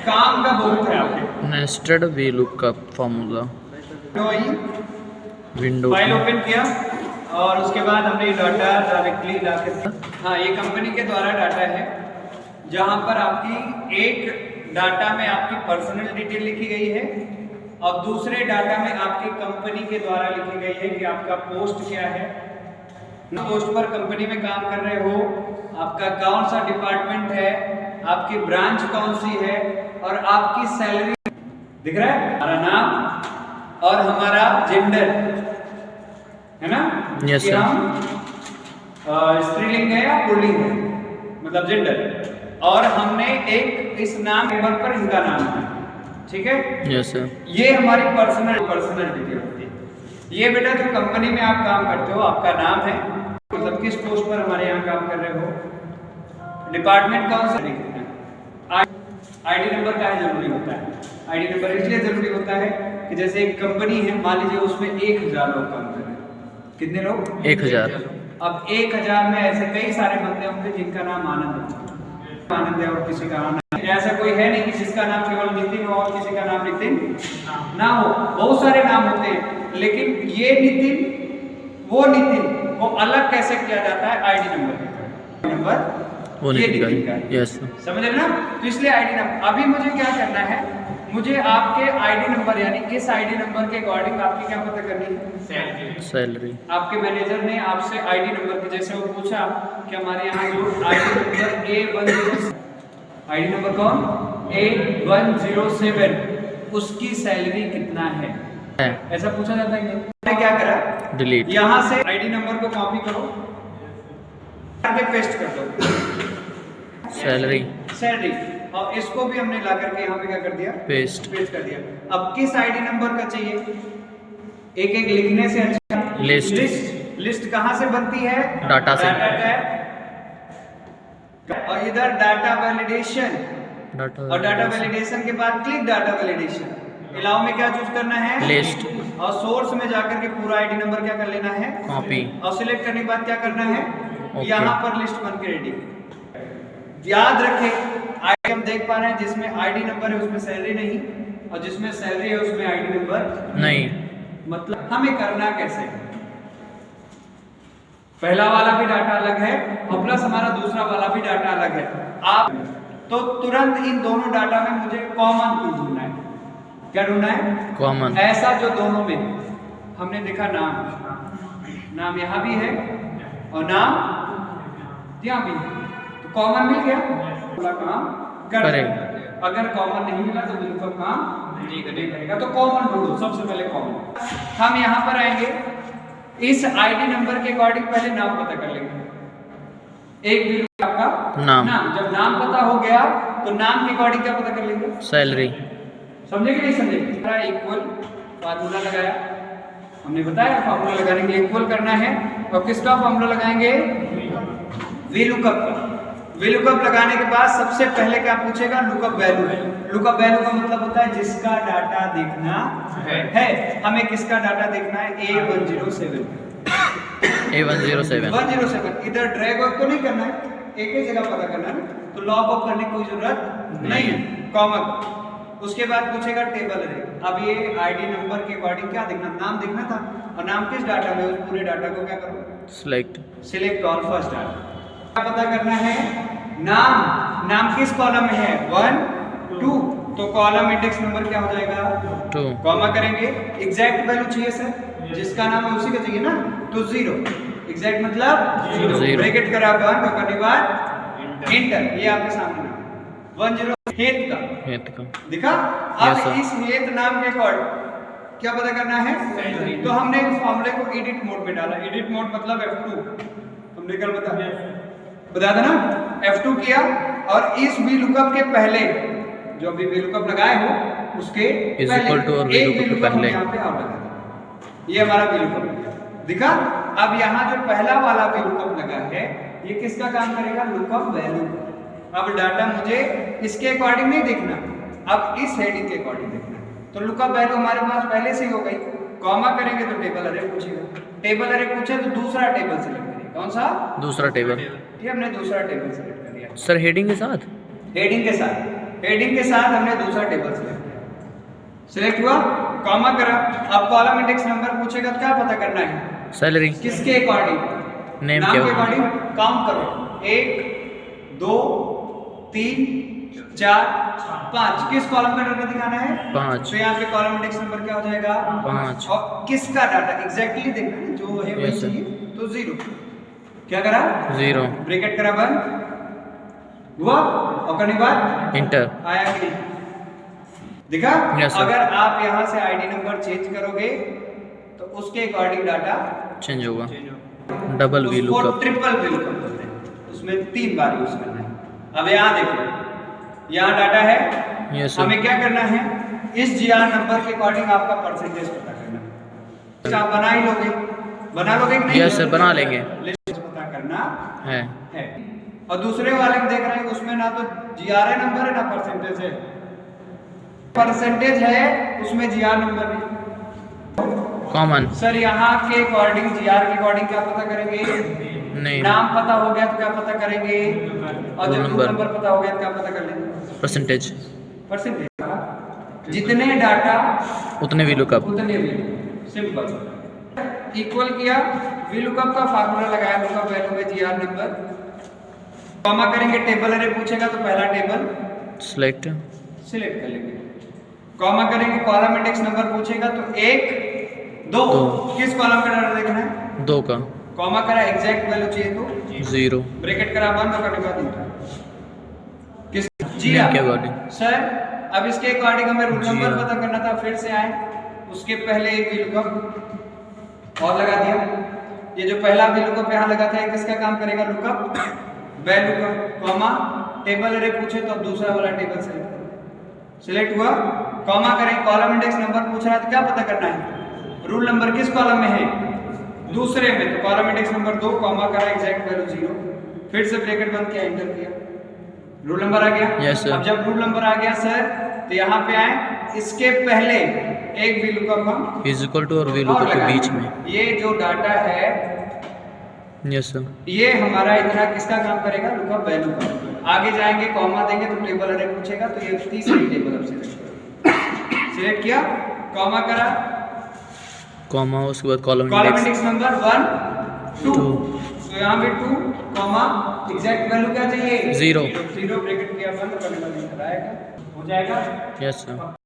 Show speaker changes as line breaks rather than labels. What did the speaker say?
काम का बहुत है आपके।
Nested VLOOKUP formula window
file open किया और उसके बाद हमने डाटा डायरेक्टली डालकर, हाँ ये कंपनी के द्वारा डाटा है जहाँ पर आपकी एक डाटा में आपकी पर्सनल डिटेल लिखी गई है और दूसरे डाटा में आपकी कंपनी के द्वारा लिखी गई है कि आपका पोस्ट क्या है, पोस्ट पर कंपनी में काम कर रहे हो, आपका कौन सा डिपार्टमेंट है, आपकी ब्रांच कौन सी है और आपकी सैलरी दिख रहा है, हमारा नाम और हमारा जेंडर है ना।
यस
कि
सर।
हम स्त्रीलिंग है या पुल्लिंग है, मतलब जेंडर, और हमने एक इस नाम नंबर पर इनका नाम है, ठीक है।
Yes sir.
ये हमारी पर्सनल डिटेल होती है। ये बेटा जो कंपनी में आप काम करते हो आपका नाम है, मतलब किस पोस्ट पर हमारे यहाँ काम कर रहे हो, डिपार्टमेंट कौन सा लिखना है, आईडी नंबर का जरूरी होता है। आईडी नंबर इसलिए जरूरी होता है कि जैसे एक कंपनी है, मान लीजिए उसमें 1000 लोग काम कर रहे हैं, कितने लोग,
1000।
अब 1000 में ऐसे कई सारे बंदे होंगे जिनका नाम आनंद है और किसी का नाम, ऐसा कोई है नहीं कि जिसका नाम केवल नितिन हो और किसी का नाम नितिन ना हो, बहुत सारे नाम होते हैं, लेकिन ये नितिन वो अलग कैसे किया जाता है, आईडी नंबर
वो
ये
नितिन का। यस
समझ रहे ना। तो इसलिए आईडी नंबर, अभी मुझे क्या करना है, मुझे आपके आईडी नंबर यानी इस आईडी नंबर के अकॉर्डिंग आपकी क्या पता करनी है, सैलरी। आपके मैनेजर ने आपसे आईडी नंबर के जैसे वो पूछा कि हमारे यहाँ जो ID number A107, ID number कौन, A107, उसकी सैलरी कितना है, ऐसा पूछा जाता है। मैंने क्या करा,
डिलीट,
यहाँ से आईडी नंबर को कॉपी करो, पेस्ट कर दो सैलरी, और इसको भी हमने ला करके यहाँ पे क्या कर दिया, पेस्ट कर दिया। अब किस आईडी नंबर का चाहिए, एक एक लिखने से अच्छा, लिस्ट कहाँ से बनती है,
डाटा से,
और इधर डाटा वैलिडेशन, और डाटा वैलिडेशन के बाद क्लिक डाटा वैलिडेशन, अलाउ में क्या चूज करना है, लिस्ट, और सोर्स में जाकर के पूरा आईडी नंबर क्या कर लेना है, कॉपी, और सिलेक्ट करने के बाद क्या करना है, यहाँ पर लिस्ट बन के रेडी। याद रखें आईडी हम देख पा रहे हैं जिसमें आईडी नंबर है उसमें सैलरी नहीं, और जिसमें सैलरी है उसमें आईडी नंबर नहीं। मतलब हमें करना कैसे, पहला वाला भी डाटा अलग है और प्लस हमारा दूसरा वाला भी डाटा अलग है। आप तो तुरंत इन दोनों डाटा में मुझे कॉमन ढूंढना है, क्या ढूंढना है, कॉमन, ऐसा जो दोनों में हमने देखा, नाम यहाँ भी है और नाम यहाँ भी है, तो कॉमन मिल गया, काम करेगा। अगर कॉमन नहीं मिला तो बिल्कुल काम नहीं करेगा। तो कॉमन ढूंढो, सबसे पहले कॉमन। हम यहाँ पर आएंगे, इस आईडी नंबर के अकॉर्डिंग पहले नाम पता कर लेंगे। एक भी आपका नाम, जब नाम पता हो गया तो नाम के अकॉर्डिंग क्या पता कर लेंगे, सैलरी। समझे कि नहीं समझे, इक्वल फार्मूला लगाया, हमने बताया फार्मूला लगाने के लिए इक्वल करना है, और किसका फार्मूला लगाएंगे, VLOOKUP का। VLOOKUP लगाने के बाद सबसे पहले क्या पूछेगा, लुकअप वैल्यू। लुकअप वैल्यू का मतलब होता है जिसका डाटा देखना है। हमें किसका डाटा देखना है, A107। इधर ड्रैग ऑफ तो नहीं करना है, एक ही जगह पता करना है, तो लॉग ऑफ करने की कोई जरूरत नहीं है, कॉमन। उसके बाद पूछेगा टेबल अरे। अब ये आईडी नंबर के अकॉर्डिंग क्या देखना, नाम देखना था, और नाम किस डाटा में, उस पूरे डाटा को क्या करो, सिलेक्ट ऑल फर्स्ट डाटा। क्या पता करना है, नाम किस कॉलम में है, 1 2, तो कॉलम इंडेक्स नंबर क्या हो जाएगा, 2, कॉमा करेंगे। एग्जैक्ट वैल्यू चाहिए सर, जिसका नाम है उसी का चाहिए ना, तो 0, एग्जैक्ट मतलब 0, ब्रैकेट करा 1 और करने के बाद एंटर, ये आपके सामने 10 हेत का दिखा। अब इस हेत नाम के अकॉर्डिंग क्या पता करना है, तो हमने इस फॉर्मूले को एडिट मोड में डाला। एडिट मोड मतलब F2, हमने कल बता देना, F2 किया, और इस VLOOKUP के पहले जो भी VLOOKUP लगाए हो उसके पहले एक VLOOKUP यहाँ पे और लगा दिया, ये हमारा VLOOKUP दिखा। अब यहाँ जो पहला वाला VLOOKUP लगा है ये किसका काम करेगा, लुकअप वैल्यू। अब डाटा मुझे इसके अकॉर्डिंग नहीं देखना, अब इस हेडिंग के अकॉर्डिंग देखना। तो लुकअप वैल्यू हमारे पास पहले से ही हो गई, कॉमा करेंगे तो टेबल अरे पूछेगा, टेबल अरे पूछे तो दूसरा टेबल सेलेक्ट करिए, कौन सा, दूसरा टेबल, ये हमने दूसरा टेबल सेलेक्ट कर लिया सर, हेडिंग के साथ हेडिंग के साथ हमने दूसरा टेबल सिलेक्ट किया, सिलेक्ट हुआ, कॉमा करा। अब कॉलम इंडेक्स नंबर पूछेगा तो क्या पता करना है?
सैलरी
किसके अकॉर्डिंग?
नेम
नाम
क्या
के
होगा?
अकॉर्डिंग काउंट करो, 1 2 3 4 5। किस कॉलम का डाटा दिखाना है?
5।
तो यहाँ पे कॉलम इंडेक्स नंबर क्या हो जाएगा?
5।
और किसका डाटा एग्जैक्टली देखना है, जो है वही
Yes, sir.
चाहिए, तो 0। क्या करा?
0
ब्रैकेट करा बंद हुआ, और करने के बाद
इंटर
आया कि नहीं? दिखा?
Yes, sir.
अगर आप यहाँ से आईडी नंबर चेंज करोगे तो उसके अकॉर्डिंग डाटा
चेंज होगा। डबल वी
उसको
लुकअप
ट्रिपल वी लुकअप बोलते हैं, उसमें 3 बार यूज करना है। अब यहाँ देखो, यहाँ डाटा है,
यस सर।
हमें क्या करना है? इस जीआर नंबर के अकॉर्डिंग आपका परसेंटेज पता करना है। आप बना ही लोगे, बना लोगे कि नहीं?
यस सर, बना लेंगे।
लिस्ट पता करना
है
है। और दूसरे वाले में देख रहे हैं, उसमें ना तो जीआरए नंबर है ना परसेंटेज है। परसेंटेज है, उसमें जीआर नंबर नहीं।
कॉमन
सर यहाँ के अकॉर्डिंग, जीआर के अकॉर्डिंग क्या पता करेंगे?
नहीं,
नाम पता हो गया तो क्या पता करेंगे? और जब
नंबर।
नंबर पता हो गया तो क्या पता कर लेंगे?
Percentage
percentage. जितने डाटा
उतने वी लुकअप।
उतने वी, सिंपल। इक्वल किया, वी लुकअप का फार्मूला लगाया, लुकअप वैल्यू में जीआर नंबर, कॉमा करेंगे, टेबल अरे पूछेगा तो पहला टेबल
सिलेक्ट
सिलेक्ट कर लेंगे, कॉमा करेंगे, कॉलम इंडेक्स नंबर पूछेगा तो 1 2।
दो।
किस कॉलम का डाटा देखना है?
2 का,
कॉमा करा, एग्जैक्ट वैल्यू चाहिए तो
0
ब्रैकेट करा बंद, और करने के बाद इंटर। किस जी
नेम
हाँ।
के अकॉर्डिंग।
सर अब इसके अकॉर्डिंग हमें रूल
जी
नंबर
हाँ।
पता करना था, फिर से आए, उसके पहले एक वी लुकअप और लगा दिया। ये जो पहला वी लुकअप यहाँ लगा था, किसका काम करेगा? लुकअप वैल्यू का, कॉमा, टेबल अरे पूछे तो अब दूसरा वाला टेबल सिलेक्ट हुआ, कॉमा करें, कॉलम इंडेक्स नंबर पूछ रहा है तो क्या पता करना है? रूल नंबर किस कॉलम में है? दूसरे में, तो कॉलम इंडेक्स नंबर 2, कॉमा करा, एग्जैक्ट वैल्यू 0, फिर से ब्रैकेट बंद किया, एंटर किया, रूल नंबर आ गया।
Yes, sir.
अब जब रूल नंबर आ गया सर, तो यहाँ पे आए, इसके पहले एक वी लुकअप हम
इज इक्वल टू और वी
और
लुकअप के
लगाएंगे।
बीच में।
ये जो डाटा है,
यस सर।
ये हमारा इतना किसका काम करेगा? लुकअप वैल्यू का। आगे जाएंगे, कॉमा देंगे तो टेबल अरे पूछेगा, तो ये तीसरी टेबल अब सिलेक्ट किया, कॉमा करा,
कॉमा, उसके बाद column
column
index
index number 1 2,
2
तो यहाँ पे 2, कॉमा, एग्जैक्ट वैल्यू क्या चाहिए?
0
0 ब्रैकेट किया बंद, करने का आएगा, हो जाएगा।
Yes sir.